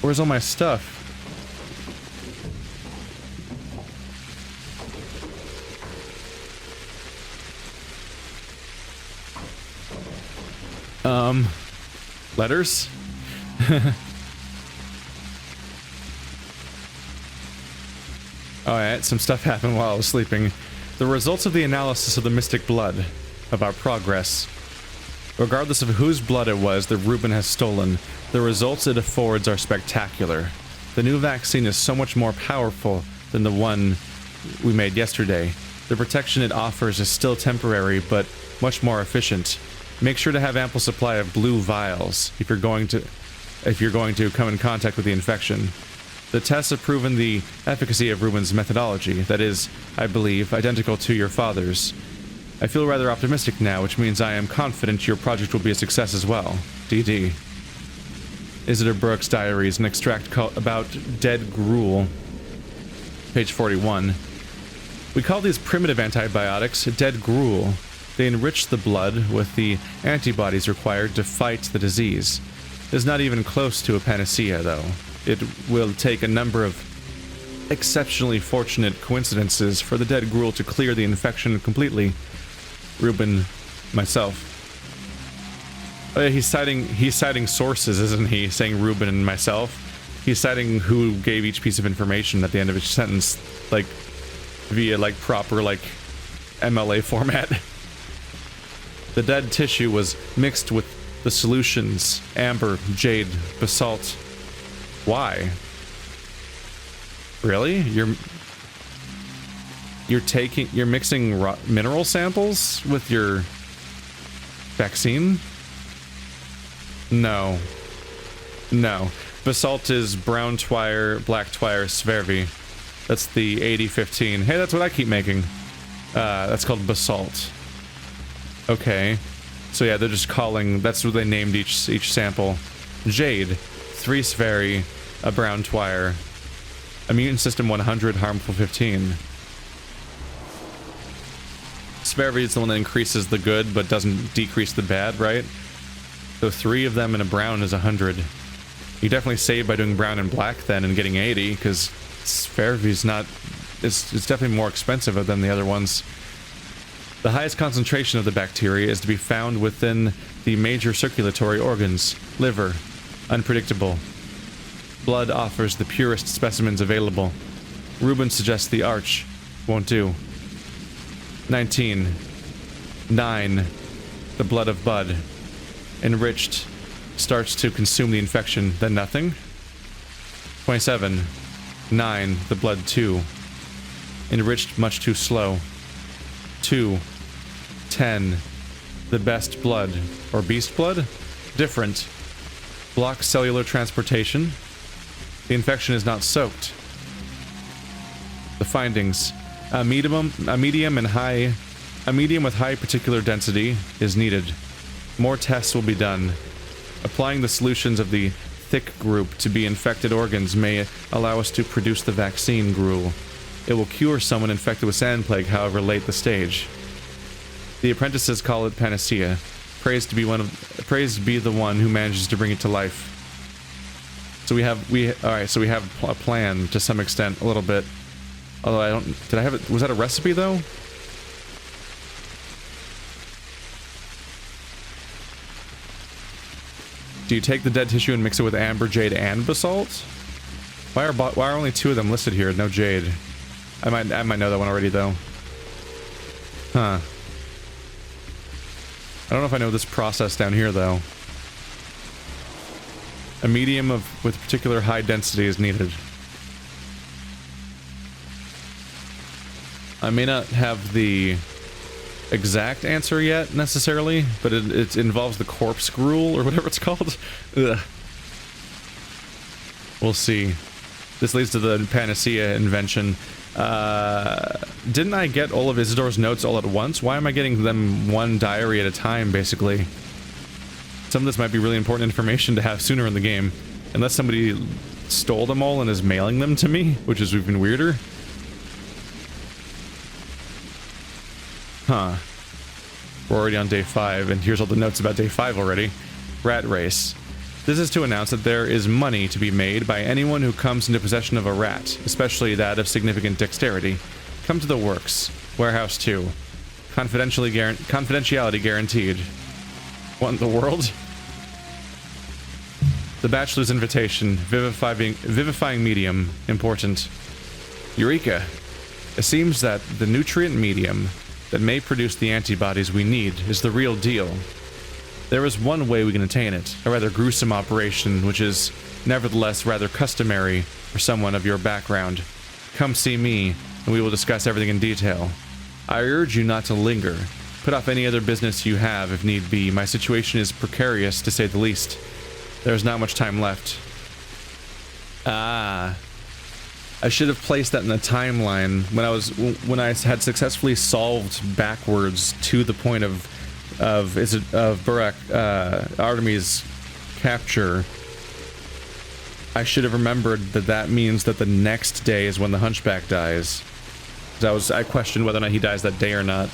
Where's all my stuff? Letters? Alright, some stuff happened while I was sleeping. The results of the analysis of the mystic blood, of our progress. Regardless of whose blood it was that Ruben has stolen, the results it affords are spectacular. The new vaccine is so much more powerful than the one we made yesterday. The protection it offers is still temporary, but much more efficient. Make sure to have ample supply of blue vials if you're going to come in contact with the infection. The tests have proven the efficacy of Ruben's methodology, that is, I believe, identical to your father's. I feel rather optimistic now, which means I am confident your project will be a success as well. DD. Isidore Brooks' diaries, an extract about dead gruel. Page 41. We call these primitive antibiotics dead gruel. They enrich the blood with the antibodies required to fight the disease. It is not even close to a panacea, though. It will take a number of exceptionally fortunate coincidences for the dead gruel to clear the infection completely. Ruben, myself. Oh yeah, he's citing sources, isn't he? Saying Ruben and myself. He's citing who gave each piece of information at the end of each sentence, like via like proper like MLA format. The dead tissue was mixed with the solutions: amber, jade, basalt. Why? Really? You're mixing mineral samples with your vaccine? No. No. Basalt is brown twire, black twire, svervi. That's the 8015. Hey, that's what I keep making. That's called basalt. Okay. So yeah, they're just calling, that's what they named each sample. Jade, 3 svervi, a brown twire. Immune system 100, harmful 15. Svervi is the one that increases the good but doesn't decrease the bad, right? So 3 of them in a brown is 100. You definitely save by doing brown and black then and getting 80, because Svervi's not... It's definitely more expensive than the other ones. The highest concentration of the bacteria is to be found within the major circulatory organs. Liver. Unpredictable. Blood offers the purest specimens available. Ruben suggests the arch. Won't do. 19. 9. The blood of bud. Enriched. Starts to consume the infection, then nothing. 27. 9. The blood 2. Enriched much too slow. 2. 10. The best blood. Or beast blood? Different. Blocks cellular transportation. The infection is not soaked. The findings. A medium with high particular density is needed. More tests will be done. Applying the solutions of the thick group to be infected organs may allow us to produce the vaccine gruel. It will cure someone infected with sand plague, however late the stage. The apprentices call it panacea. Praised be the one who manages to bring it to life. So we have a plan to some extent, a little bit. Although I don't, did I have it, was that a recipe though? Do you take the dead tissue and mix it with amber, jade, and basalt? Why are only 2 of them listed here? No jade. I might know that one already though. Huh. I don't know if I know this process down here though. A medium with particular high density is needed. I may not have the exact answer yet, necessarily, but it involves the corpse gruel, or whatever it's called. Ugh. We'll see. This leads to the panacea invention. Didn't I get all of Isidore's notes all at once? Why am I getting them one diary at a time, basically? Some of this might be really important information to have sooner in the game. Unless somebody stole them all and is mailing them to me, which is even weirder. Huh. We're already on day 5, and here's all the notes about day 5 already. Rat race. This is to announce that there is money to be made by anyone who comes into possession of a rat, especially that of significant dexterity. Come to the works. Warehouse 2. Confidentiality guaranteed. What in the world? The Bachelor's Invitation. Vivifying medium. Important. Eureka! It seems that the nutrient medium that may produce the antibodies we need is the real deal. There is one way we can attain it, a rather gruesome operation, which is nevertheless rather customary for someone of your background. Come see me, and we will discuss everything in detail. I urge you not to linger. Put off any other business you have if need be. My situation is precarious, to say the least. There is not much time left. Ah. I should have placed that in the timeline when I had successfully solved backwards to the point of Burak, Artemis' capture. I should have remembered that means that the next day is when the Hunchback dies. I questioned whether or not he dies that day or not.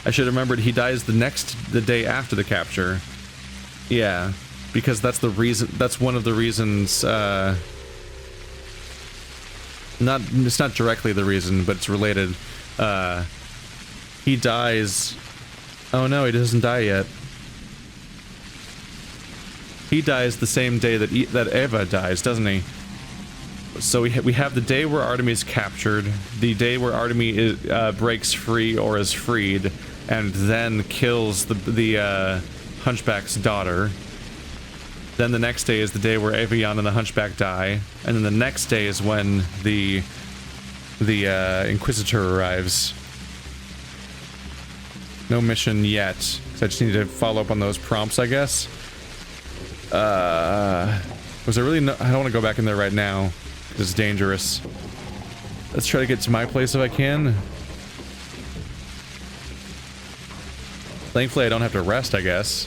I should have remembered he dies the day after the capture. Yeah, because that's the reason. That's one of the reasons. It's not directly the reason, but it's related. He dies. Oh no, he doesn't die yet. He dies the same day that Eva dies, doesn't he? So we have the day where Artemis is captured, the day where Artemis breaks free or is freed, and then kills the Hunchback's daughter. Then the next day is the day where Evian and the Hunchback die, and then the next day is when the Inquisitor arrives. No mission yet, so I just need to follow up on those prompts, I guess. Was there really no... I don't want to go back in there right now. It's dangerous. Let's try to get to my place if I can. Thankfully, I don't have to rest, I guess.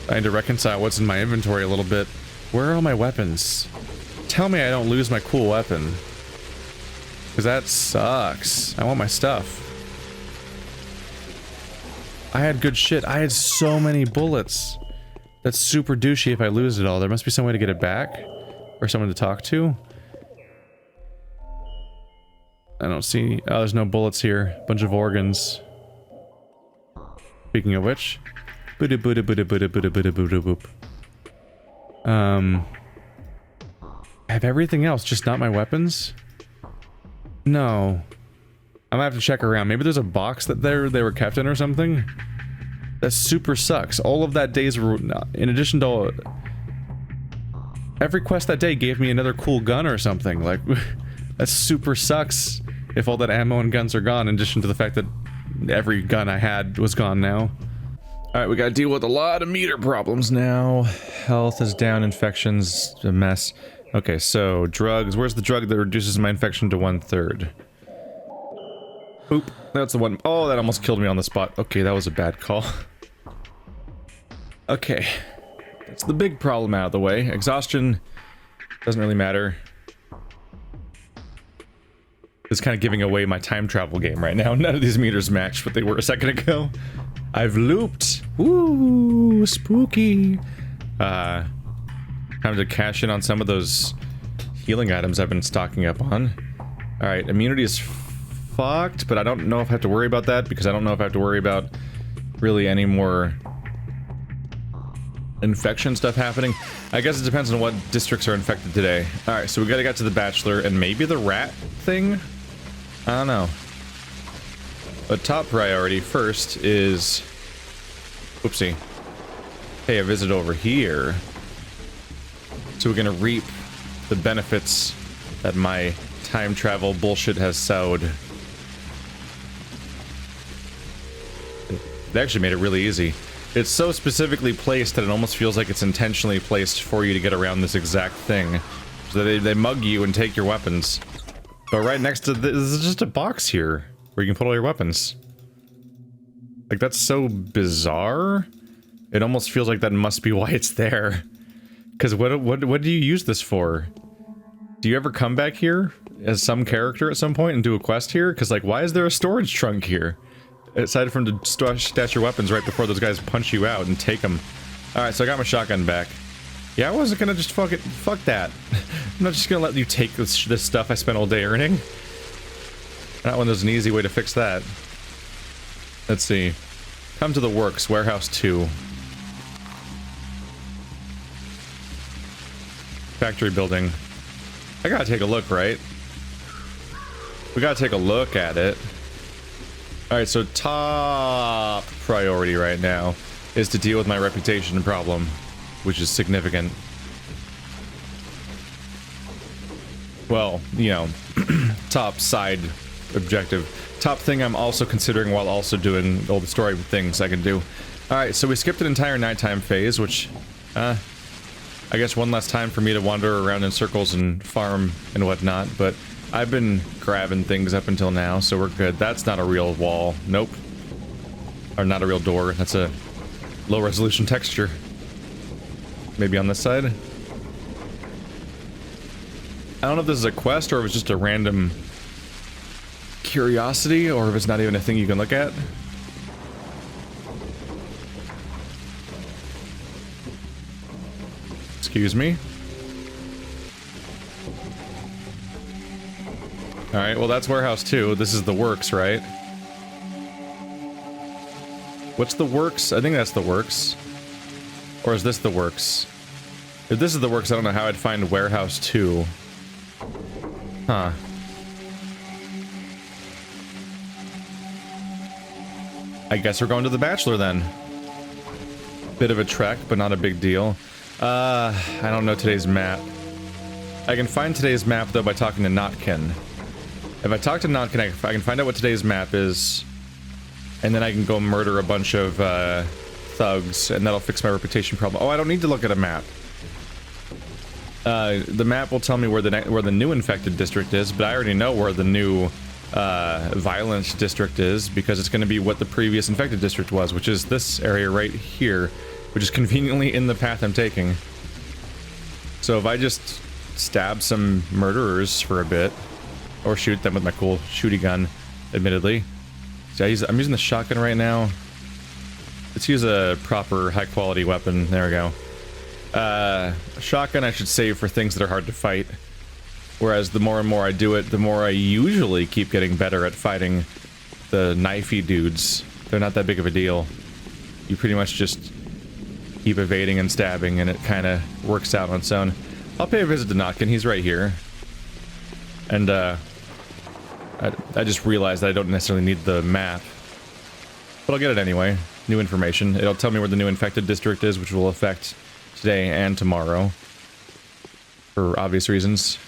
I need to reconcile what's in my inventory a little bit. Where are all my weapons? Tell me I don't lose my cool weapon. Because that sucks. I want my stuff. I had good shit. I had so many bullets. That's super douchey if I lose it all. There must be some way to get it back. Or someone to talk to. I don't see... Oh, there's no bullets here. Bunch of organs. Speaking of which... I have everything else, just not my weapons? No. I'm gonna have to check around. Maybe there's a box that they were kept in or something? That super sucks. All of that day's... In addition to all... Every quest that day gave me another cool gun or something. Like, that super sucks if all that ammo and guns are gone, in addition to the fact that every gun I had was gone now. Alright, we gotta deal with a lot of meter problems now. Health is down, infections, a mess. Okay, so, drugs. Where's the drug that reduces my infection to 1/3? Oop, that's the one. Oh, that almost killed me on the spot. Okay, that was a bad call. Okay. That's the big problem out of the way. Exhaustion doesn't really matter. It's kind of giving away my time travel game right now. None of these meters match what they were a second ago. I've looped. Woo, spooky. Time to cash in on some of those healing items I've been stocking up on. Alright, immunity is fucked, but I don't know if I have to worry about that, because I don't know if I have to worry about really any more infection stuff happening. I guess it depends on what districts are infected today. Alright, so we gotta get to the Bachelor and maybe the rat thing? I don't know. But top priority first is... Oopsie. Pay a visit over here. So we're gonna reap the benefits that my time travel bullshit has sowed. They actually made it really easy. It's so specifically placed that it almost feels like it's intentionally placed for you to get around this exact thing. So they mug you and take your weapons. But right next to this is just a box here where you can put all your weapons. Like, that's so bizarre. It almost feels like that must be why it's there. Because what do you use this for? Do you ever come back here as some character at some point and do a quest here? Because, like, why is there a storage trunk here? Aside from to stash your weapons right before those guys punch you out and take them. Alright, so I got my shotgun back. Yeah, I wasn't gonna just fuck that. I'm not just gonna let you take this stuff I spent all day earning. Not when there's an easy way to fix that. Let's see. Come to the works, warehouse 2. Factory building. I gotta take a look, right? We gotta take a look at it. Alright, so top priority right now is to deal with my reputation problem, which is significant. Well, you know, top side objective. Top thing I'm also considering while also doing all the story things I can do. Alright, so we skipped an entire nighttime phase, which, I guess one less time for me to wander around in circles and farm and whatnot, but I've been grabbing things up until now, so we're good. That's not a real wall. Nope. Or not a real door. That's a low resolution texture. Maybe on this side? I don't know if this is a quest or if it's just a random curiosity, or if it's not even a thing you can look at. Excuse me. Alright, well that's warehouse 2. This is the works, right? What's the works? I think that's the works. Or is this the works? If this is the works, I don't know how I'd find warehouse 2. Huh. I guess we're going to the Bachelor then. Bit of a trek, but not a big deal. I don't know today's map. I can find today's map though by talking to Notkin. If I talk to Notkin, I can find out what today's map is, and then I can go murder a bunch of thugs, and that'll fix my reputation problem. Oh, I don't need to look at a map. The map will tell me where the new infected district is, but I already know where the new violent district is, because it's going to be what the previous infected district was, which is this area right here, which is conveniently in the path I'm taking. So if I just stab some murderers for a bit, or shoot them with my cool shooty gun, admittedly. So I'm using the shotgun right now. Let's use a proper high-quality weapon. There we go. Shotgun I should save for things that are hard to fight. Whereas the more and more I do it, the more I usually keep getting better at fighting the knifey dudes. They're not that big of a deal. You pretty much just keep evading and stabbing, and it kind of works out on its own. I'll pay a visit to Notkin. He's right here. And, I just realized that I don't necessarily need the map. But I'll get it anyway. New information. It'll tell me where the new infected district is, which will affect today and tomorrow. For obvious reasons.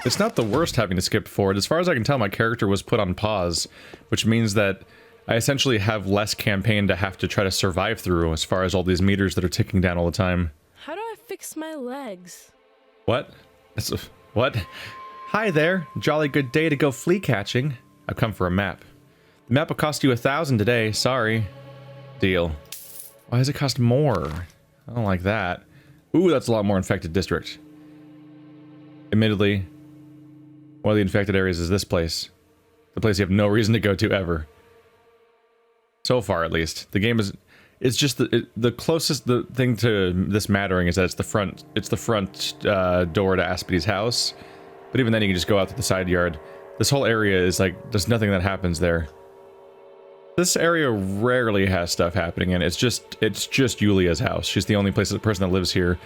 It's not the worst having to skip forward. As far as I can tell, my character was put on pause, which means that I essentially have less campaign to have to try to survive through as far as all these meters that are ticking down all the time. How do I fix my legs? What? What? Hi there. Jolly good day to go flea catching. I've come for a map. The map will cost you 1,000 today. Sorry. Deal. Why does it cost more? I don't like that. Ooh, that's a lot more infected district. Admittedly, one of the infected areas is this place. The place you have no reason to go to ever. So far, at least. The game is... It's just the closest thing to this mattering is that it's the front door to Aspity's house. But even then, you can just go out to the side yard. This whole area is like... There's nothing that happens there. This area rarely has stuff happening, and it's just Yulia's house. She's the only person that lives here.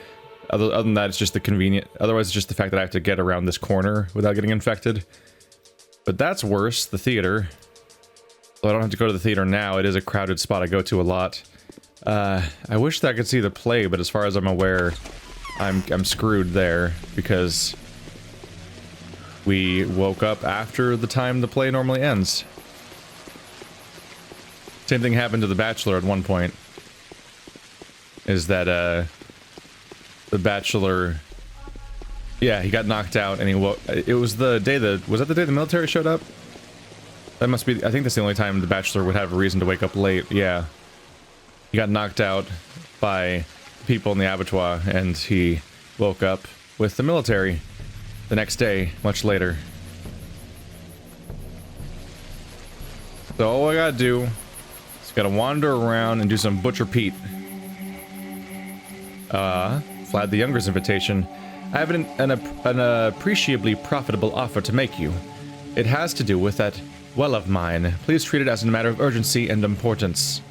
Other than that, it's just the convenient... Otherwise, it's just the fact that I have to get around this corner without getting infected. But that's worse, the theater. Well, I don't have to go to the theater now. It is a crowded spot I go to a lot. I wish that I could see the play, but as far as I'm aware, I'm screwed there, because we woke up after the time the play normally ends. Same thing happened to the Bachelor at one point. Is that, the Bachelor... Yeah, he got knocked out and he woke... It was the day was that the day the military showed up? That must be... I think that's the only time the Bachelor would have a reason to wake up late, yeah. He got knocked out by people in the abattoir, and he woke up with the military the next day, much later. So all I gotta do is gotta wander around and do some Butcher Pete. Vlad the Younger's invitation. I have an appreciably profitable offer to make you. It has to do with that well of mine. Please treat it as a matter of urgency and importance.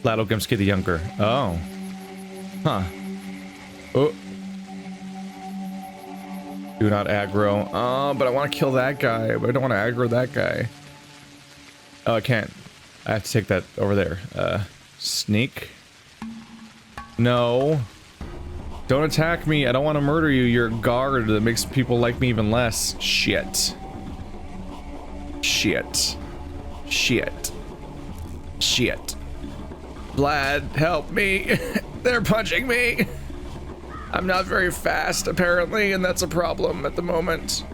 Vlad Ogiemski the Younger. Oh. Huh. Oh. Do not aggro. Oh, but I want to kill that guy. But I don't want to aggro that guy. Oh, I can't. I have to take that over there. Sneak. No. Don't attack me. I don't want to murder you. You're a guard that makes people like me even less. Shit. Shit. Shit. Shit. Vlad, help me. They're punching me. I'm not very fast, apparently, and that's a problem at the moment.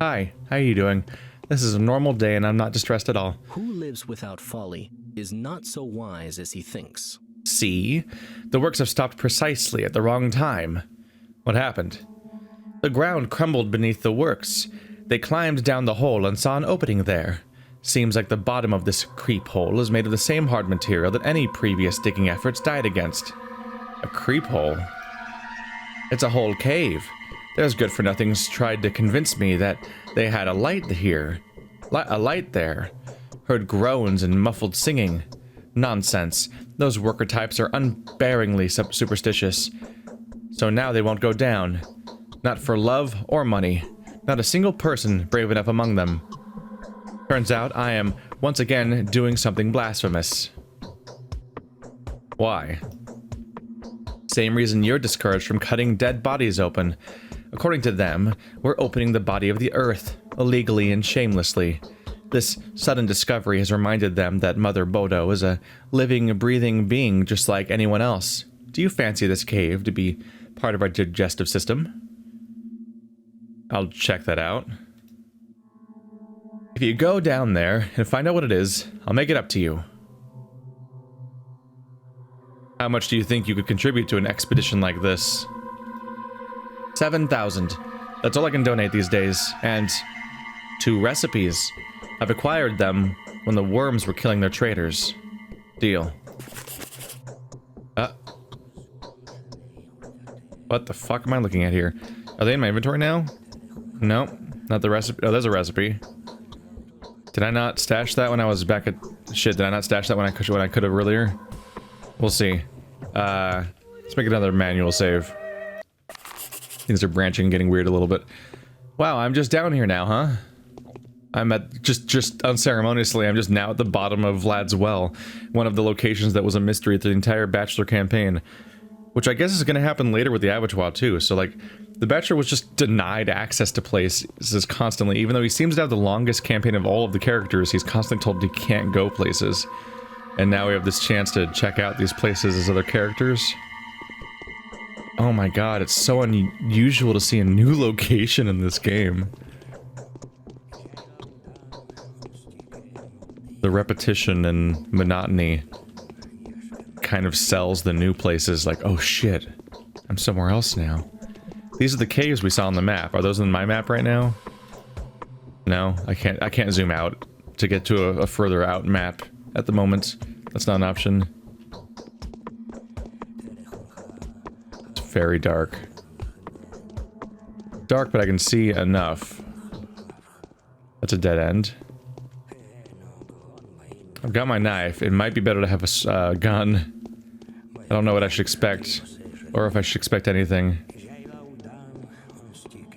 Hi, how are you doing? This is a normal day and I'm not distressed at all. Who lives without folly is not so wise as he thinks. See? The works have stopped precisely at the wrong time. What happened? The ground crumbled beneath the works. They climbed down the hole and saw an opening there. Seems like the bottom of this creep hole is made of the same hard material that any previous digging efforts died against. A creep hole? It's a whole cave. Those good-for-nothings tried to convince me that they had a light here. A light there. Heard groans and muffled singing. Nonsense. Those worker types are unbearingly superstitious. So now they won't go down. Not for love or money. Not a single person brave enough among them. Turns out I am, once again, doing something blasphemous. Why? Same reason you're discouraged from cutting dead bodies open. According to them, we're opening the body of the earth, illegally and shamelessly. This sudden discovery has reminded them that Mother Bodo is a living, breathing being just like anyone else. Do you fancy this cave to be part of our digestive system? I'll check that out. If you go down there and find out what it is, I'll make it up to you. How much do you think you could contribute to an expedition like this? 7,000. That's all I can donate these days. And 2 recipes. I've acquired them when the worms were killing their traders. Deal. What the fuck am I looking at here? Are they in my inventory now? Nope. Not the recipe. Oh, there's a recipe. Did I not stash that when I was back at... Shit, did I not stash that when I could have earlier? We'll see. Let's make another manual save. Things are branching and getting weird a little bit. Wow, I'm just down here now, huh? I'm at... Just unceremoniously, I'm just now at the bottom of Vlad's Well. One of the locations that was a mystery through the entire Bachelor campaign. Which I guess is going to happen later with the abattoir, too. So, like, the Bachelor was just denied access to places constantly. Even though he seems to have the longest campaign of all of the characters, he's constantly told he can't go places. And now we have this chance to check out these places as other characters. Oh my god, it's so unusual to see a new location in this game. The repetition and monotony kind of sells the new places like, oh shit, I'm somewhere else now. These are the caves we saw on the map. Are those in my map right now? No, I can't zoom out to get to a further out map at the moment. That's not an option. It's very dark. Dark, but I can see enough. That's a dead end. I've got my knife. It might be better to have a gun. I don't know what I should expect, or if I should expect anything.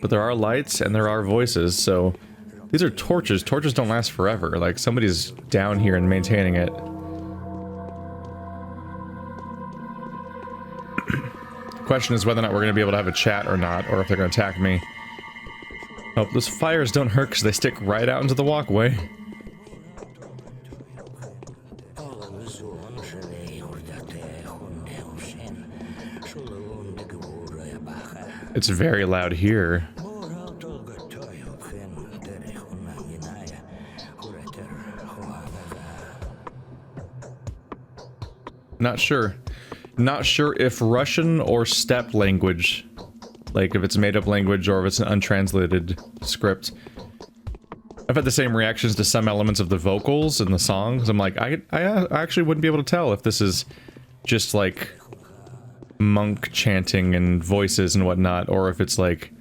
But there are lights, and there are voices, so... These are torches. Torches don't last forever. Like, somebody's down here and maintaining it. The question is whether or not we're going to be able to have a chat or not, or if they're going to attack me. Oh, those fires don't hurt because they stick right out into the walkway. It's very loud here. Not sure. Not sure if Russian or steppe language Like if it's a made-up language or if it's an untranslated script. I've had the same reactions to some elements of the vocals and the songs. I'm like, I actually wouldn't be able to tell if this is just like monk chanting and voices and whatnot, or if it's like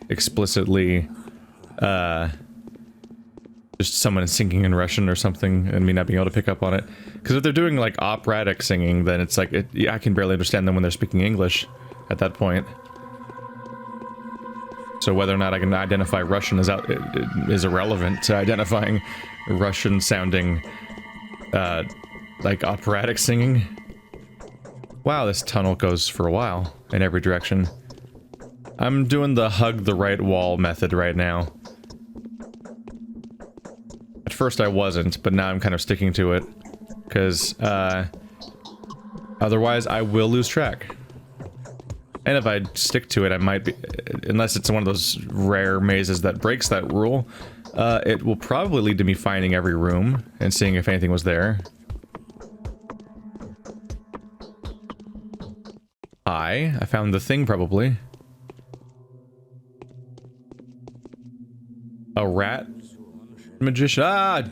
explicitly just someone singing in Russian or something and me not being able to pick up on it. Because if they're doing like operatic singing, then it's like, I can barely understand them when they're speaking English at that point. So whether or not I can identify Russian is irrelevant to identifying Russian-sounding, like operatic singing. Wow, this tunnel goes for a while in every direction. I'm doing the hug the right wall method right now. At first I wasn't, but now I'm kind of sticking to it. Because, otherwise I will lose track. And if I stick to it, I might be... Unless it's one of those rare mazes that breaks that rule, it will probably lead to me finding every room and seeing if anything was there. I found the thing, probably. A rat magician. Ah!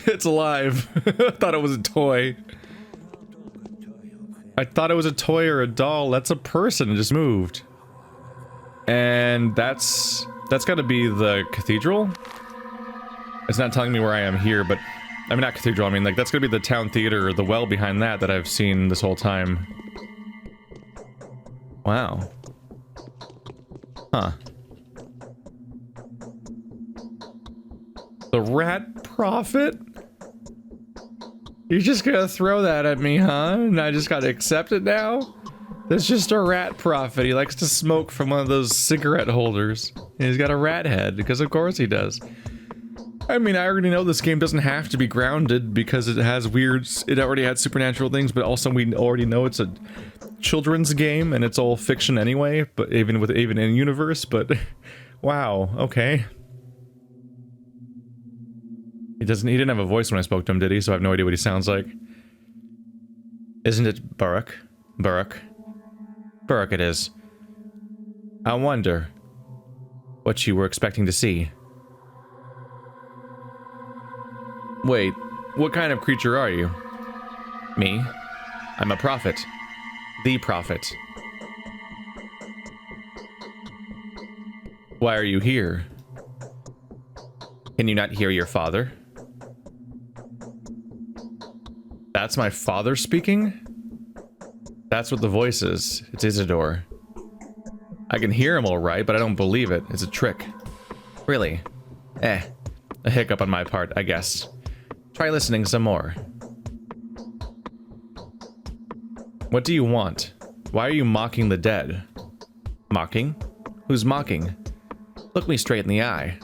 It's alive. I thought it was a toy. I thought it was a toy or a doll. That's a person. It just moved. And that's gotta be the cathedral? It's not telling me where I am here, but... I mean, not cathedral, I mean, like, that's gonna be the town theater, or the well behind that I've seen this whole time. Wow. Huh. The rat prophet? You're just gonna throw that at me, huh? And I just gotta accept it now? That's just a rat prophet. He likes to smoke from one of those cigarette holders. And he's got a rat head, because of course he does. I mean, I already know this game doesn't have to be grounded because it has it already had supernatural things, but also we already know it's a children's game and it's all fiction anyway, but even in universe, but wow, okay. He didn't have a voice when I spoke to him, did he? So I have no idea what he sounds like. Isn't it Baruch? Baruch it is. I wonder what you were expecting to see. Wait, what kind of creature are you? Me? I'm a prophet. The prophet. Why are you here? Can you not hear your father? That's my father speaking? That's what the voice is. It's Isidore. I can hear him alright, but I don't believe it. It's a trick. Really? A hiccup on my part, I guess. Try listening some more. What do you want? Why are you mocking the dead? Mocking? Who's mocking? Look me straight in the eye.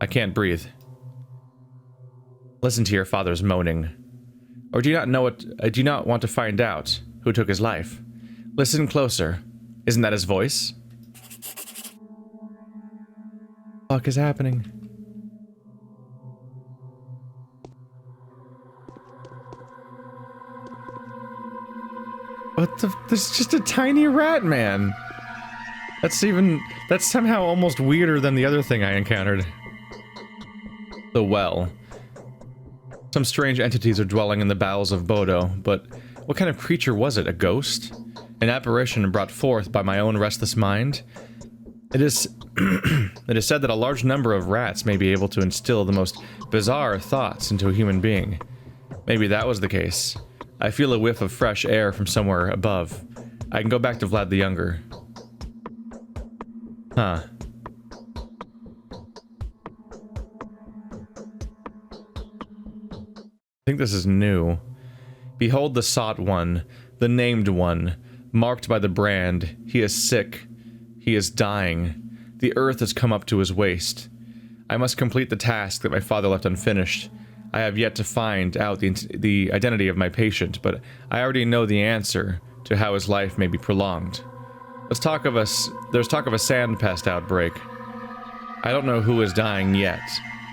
I can't breathe. Listen to your father's moaning. Or do you not know what? Do you not want to find out who took his life? Listen closer. Isn't that his voice? What the fuck is happening? What the? There's just a tiny rat man. That's somehow almost weirder than the other thing I encountered. The well. Some strange entities are dwelling in the bowels of Bodo, but what kind of creature was it? A ghost? An apparition brought forth by my own restless mind? It is said that a large number of rats may be able to instill the most bizarre thoughts into a human being. Maybe that was the case. I feel a whiff of fresh air from somewhere above. I can go back to Vlad the Younger. Huh. I think this is new. Behold the sought one, the named one, marked by the brand. He is sick. He is dying. The earth has come up to his waist. I must complete the task that my father left unfinished. I have yet to find out the identity of my patient, but I already know the answer to how his life may be prolonged. There's talk of a sand pest outbreak. I don't know who is dying yet,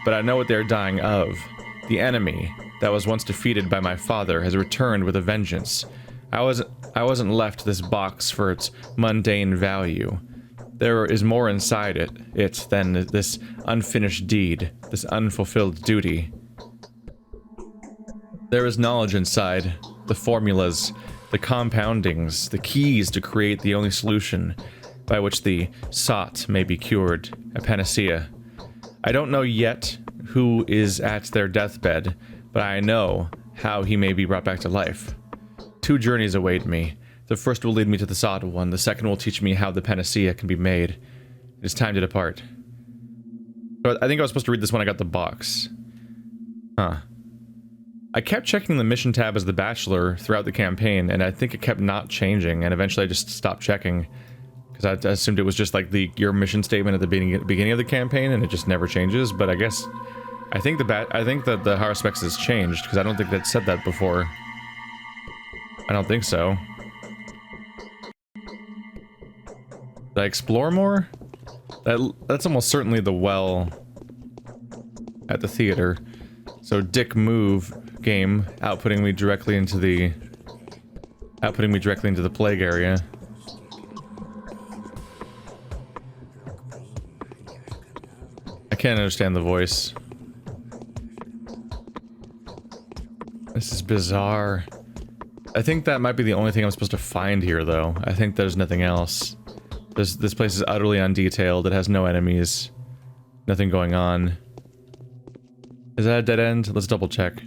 but I know what they're dying of. The enemy that was once defeated by my father has returned with a vengeance. I wasn't left this box for its mundane value. There is more inside it than this unfinished deed, this unfulfilled duty. There is knowledge inside, the formulas, the compoundings, the keys to create the only solution by which the sought may be cured, a panacea. I don't know yet who is at their deathbed, but I know how he may be brought back to life. 2 journeys await me. The first will lead me to the sought one, the second will teach me how the panacea can be made. It is time to depart. So I think I was supposed to read this when I got the box. Huh. I kept checking the mission tab as the Bachelor throughout the campaign, and I think it kept not changing, and eventually I just stopped checking. Because I assumed it was just like your mission statement at the beginning of the campaign, and it just never changes, but I guess... I think that the Haruspex has changed, because I don't think that said that before. I don't think so. Did I explore more? That's almost certainly the well at the theater. So dick move game, outputting me directly into the plague area. I can't understand the voice. This is bizarre. I think that might be the only thing I'm supposed to find here, though. I think there's nothing else. This place is utterly undetailed. It has no enemies. Nothing going on. Is that a dead end? Let's double check.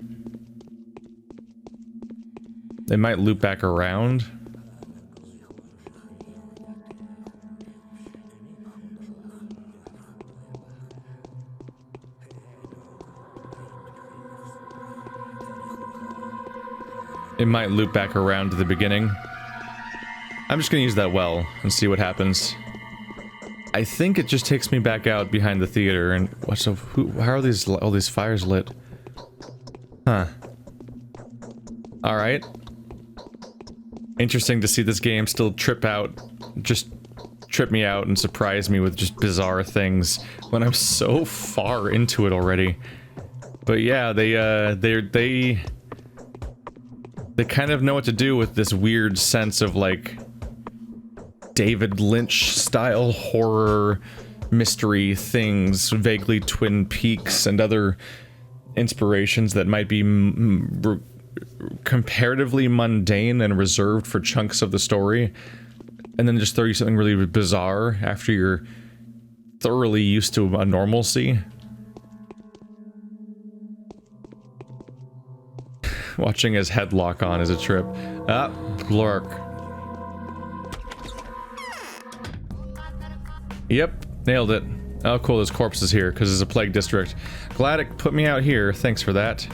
They might loop back around. It might loop back around to the beginning. I'm just gonna use that well and see what happens. I think it just takes me back out behind the theater and what? So how are all these fires lit? Huh. All right. Interesting to see this game still trip me out and surprise me with just bizarre things when I'm so far into it already. But yeah, they kind of know what to do with this weird sense of like David Lynch style horror mystery things, vaguely Twin Peaks and other inspirations that might be comparatively mundane and reserved for chunks of the story, and then just throw you something really bizarre after you're thoroughly used to a normalcy. Watching his head lock on is a trip. Ah, blurk. Yep, nailed it. Oh cool, there's corpses here, because there's a plague district. Glad it put me out here, thanks for that.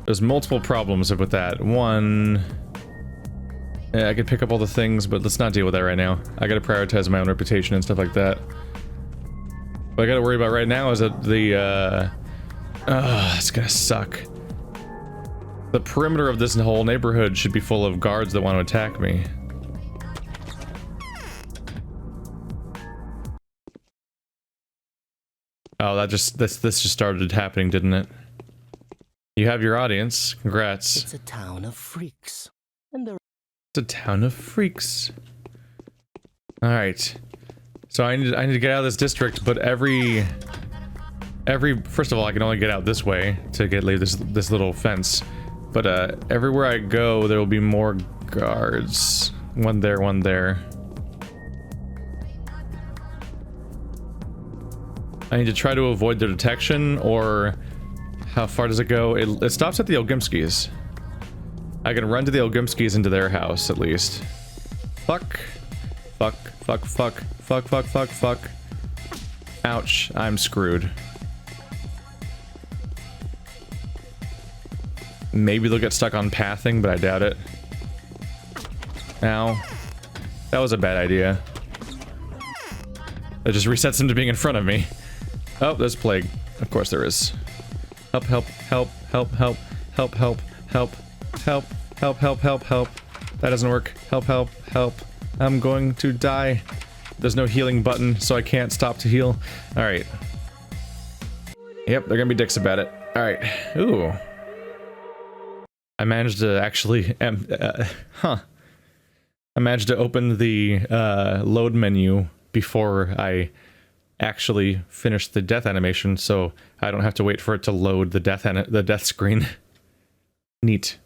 There's multiple problems with that. One... Yeah, I could pick up all the things, but let's not deal with that right now. I gotta prioritize my own reputation and stuff like that. What I gotta worry about right now is that the, it's gonna suck. The perimeter of this whole neighborhood should be full of guards that want to attack me. Oh, this just started happening, didn't it? You have your audience. Congrats. It's a town of freaks. And it's a town of freaks. All right. So I need to get out of this district, but every first of all, I can only get out this way to leave this little fence. But everywhere I go, there will be more guards. One there, one there. I need to try to avoid their detection, or how far does it go? It stops at the Ogimskis. I can run to the Ogimskis into their house, at least. Fuck. Fuck, fuck, fuck, fuck, fuck, fuck, fuck. Ouch, I'm screwed. Maybe they'll get stuck on pathing, but I doubt it. Ow. That was a bad idea. That just resets them to being in front of me. Oh, there's plague. Of course there is. Help, help, help, help, help, help, help, help, help, help, help, help, help. That doesn't work. Help, help, help. I'm going to die. There's no healing button, so I can't stop to heal. Alright. Yep, they're gonna be dicks about it. Alright. Ooh. I managed to actually, I managed to open the load menu before I actually finished the death animation, so I don't have to wait for it to load the death screen. Neat.